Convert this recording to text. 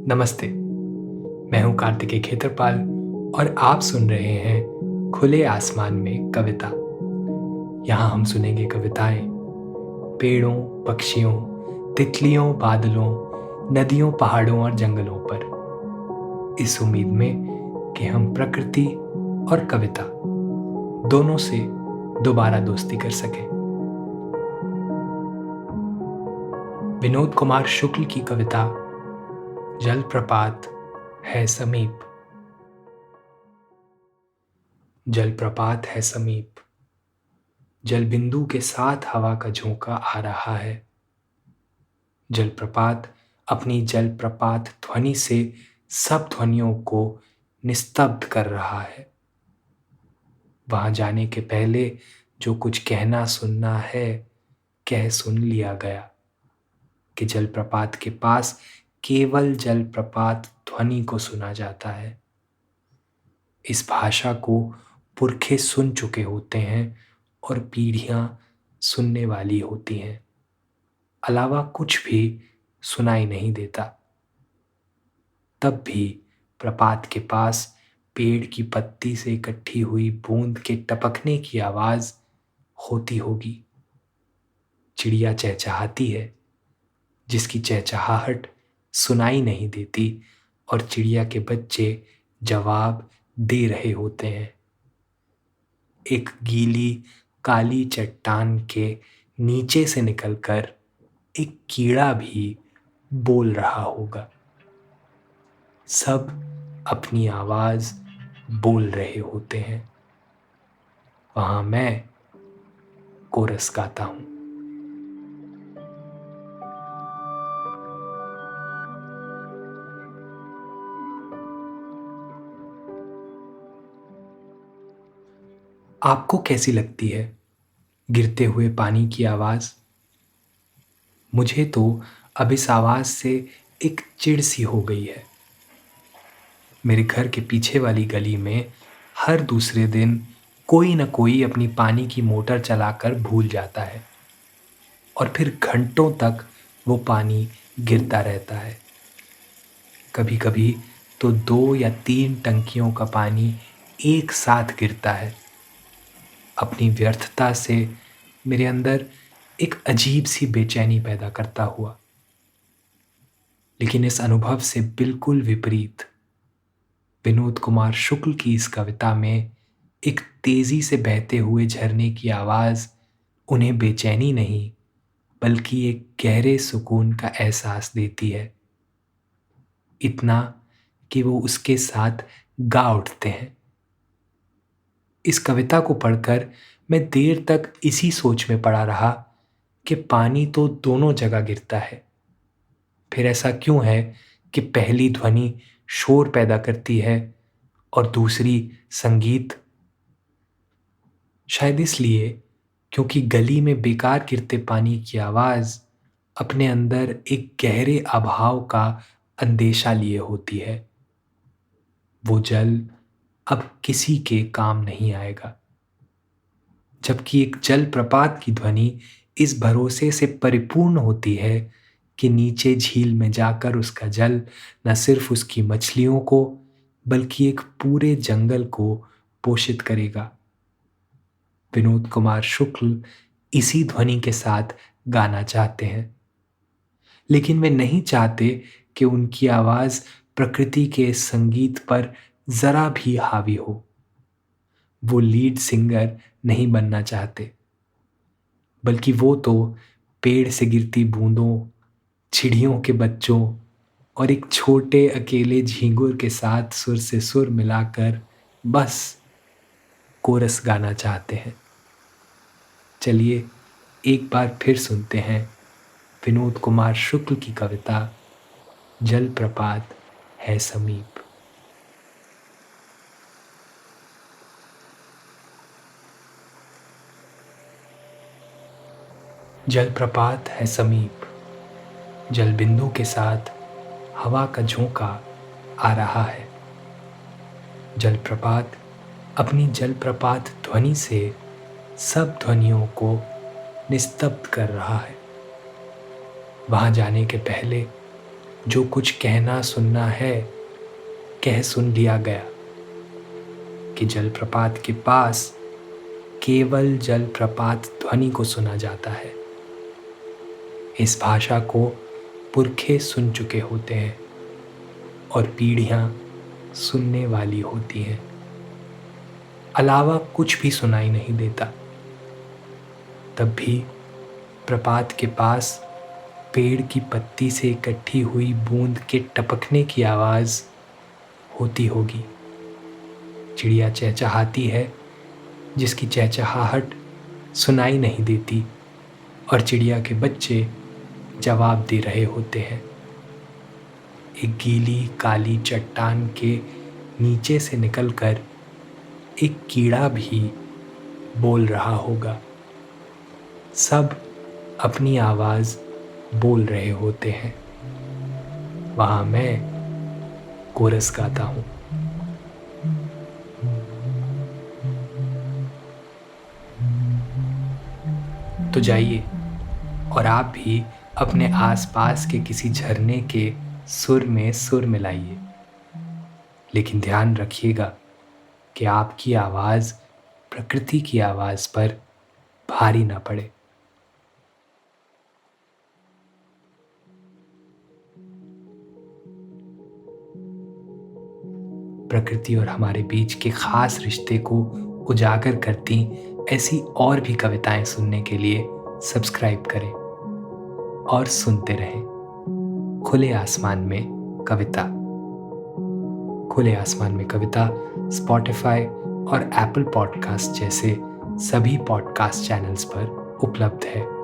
नमस्ते। मैं हूं कार्तिकेय खेत्रपाल और आप सुन रहे हैं खुले आसमान में कविता। यहाँ हम सुनेंगे कविताएं पेड़ों, पक्षियों, तितलियों, बादलों, नदियों, पहाड़ों और जंगलों पर, इस उम्मीद में कि हम प्रकृति और कविता दोनों से दोबारा दोस्ती कर सकें। विनोद कुमार शुक्ल की कविता जलप्रपात है समीप। जलप्रपात है समीप, जल बिंदु के साथ हवा का झोंका आ रहा है। जलप्रपात अपनी जलप्रपात ध्वनि से सब ध्वनियों को निस्तब्ध कर रहा है। वहां जाने के पहले जो कुछ कहना सुनना है, कह सुन लिया गया कि जलप्रपात के पास केवल जलप्रपात ध्वनि को सुना जाता है। इस भाषा को पुरखे सुन चुके होते हैं और पीढ़ियां सुनने वाली होती हैं। अलावा कुछ भी सुनाई नहीं देता। तब भी प्रपात के पास पेड़ की पत्ती से इकट्ठी हुई बूंद के टपकने की आवाज होती होगी। चिड़िया चहचहाती है, जिसकी चहचहाहट सुनाई नहीं देती और चिड़िया के बच्चे जवाब दे रहे होते हैं। एक गीली काली चट्टान के नीचे से निकलकर एक कीड़ा भी बोल रहा होगा। सब अपनी आवाज बोल रहे होते हैं। वहां मैं कोरस गाता हूं। आपको कैसी लगती है गिरते हुए पानी की आवाज? मुझे तो अब इस आवाज से एक चिढ़ सी हो गई है। मेरे घर के पीछे वाली गली में हर दूसरे दिन कोई न कोई अपनी पानी की मोटर चलाकर भूल जाता है और फिर घंटों तक वो पानी गिरता रहता है। कभी कभी तो 2 या 3 टंकियों का पानी एक साथ गिरता है। अपनी व्यर्थता से मेरे अंदर एक अजीब सी बेचैनी पैदा करता हुआ। लेकिन इस अनुभव से बिल्कुल विपरीत विनोद कुमार शुक्ल की इस कविता में एक तेजी से बहते हुए झरने की आवाज उन्हें बेचैनी नहीं बल्कि एक गहरे सुकून का एहसास देती है। इतना कि वो उसके साथ गा उठते हैं। इस कविता को पढ़कर मैं देर तक इसी सोच में पड़ा रहा कि पानी तो दोनों जगह गिरता है। फिर ऐसा क्यों है कि पहली ध्वनि शोर पैदा करती है और दूसरी संगीत? शायद इसलिए क्योंकि गली में बेकार गिरते पानी की आवाज अपने अंदर एक गहरे अभाव का अंदेशा लिए होती है। वो जल अब किसी के काम नहीं आएगा। जबकि एक जलप्रपात की ध्वनि इस भरोसे से परिपूर्ण होती है कि नीचे झील में जाकर उसका जल न सिर्फ उसकी मछलियों को बल्कि एक पूरे जंगल को पोषित करेगा। विनोद कुमार शुक्ल इसी ध्वनि के साथ गाना चाहते हैं, लेकिन वे नहीं चाहते कि उनकी आवाज प्रकृति के संगीत पर जरा भी हावी हो। वो लीड सिंगर नहीं बनना चाहते, बल्कि वो तो पेड़ से गिरती बूंदों, चिड़ियों के बच्चों और एक छोटे अकेले झींगुर के साथ सुर से सुर मिलाकर बस कोरस गाना चाहते हैं। चलिए एक बार फिर सुनते हैं विनोद कुमार शुक्ल की कविता जलप्रपात है समीप। जलप्रपात है समीप, जल बिंदु के साथ हवा का झोंका आ रहा है। जलप्रपात अपनी जलप्रपात ध्वनि से सब ध्वनियों को निस्तब्ध कर रहा है। वहां जाने के पहले जो कुछ कहना सुनना है कह सुन लिया गया कि जलप्रपात के पास केवल जलप्रपात ध्वनि को सुना जाता है। इस भाषा को पुरखे सुन चुके होते हैं और पीढ़ियां सुनने वाली होती हैं। अलावा कुछ भी सुनाई नहीं देता। तब भी प्रपात के पास पेड़ की पत्ती से इकट्ठी हुई बूंद के टपकने की आवाज होती होगी। चिड़िया चहचहाती है जिसकी चहचहाहट सुनाई नहीं देती और चिड़िया के बच्चे जवाब दे रहे होते हैं। एक गीली काली चट्टान के नीचे से निकलकर एक कीड़ा भी बोल रहा होगा। सब अपनी आवाज बोल रहे होते हैं। वहां मैं कोरस गाता हूं। तो जाइए और आप भी अपने आसपास के किसी झरने के सुर में सुर मिलाइए, लेकिन ध्यान रखिएगा कि आपकी आवाज प्रकृति की आवाज पर भारी ना पड़े। प्रकृति और हमारे बीच के खास रिश्ते को उजागर करती ऐसी और भी कविताएं सुनने के लिए सब्सक्राइब करें और सुनते रहें खुले आसमान में कविता। खुले आसमान में कविता स्पॉटिफाई और एप्पल पॉडकास्ट जैसे सभी पॉडकास्ट चैनल्स पर उपलब्ध है।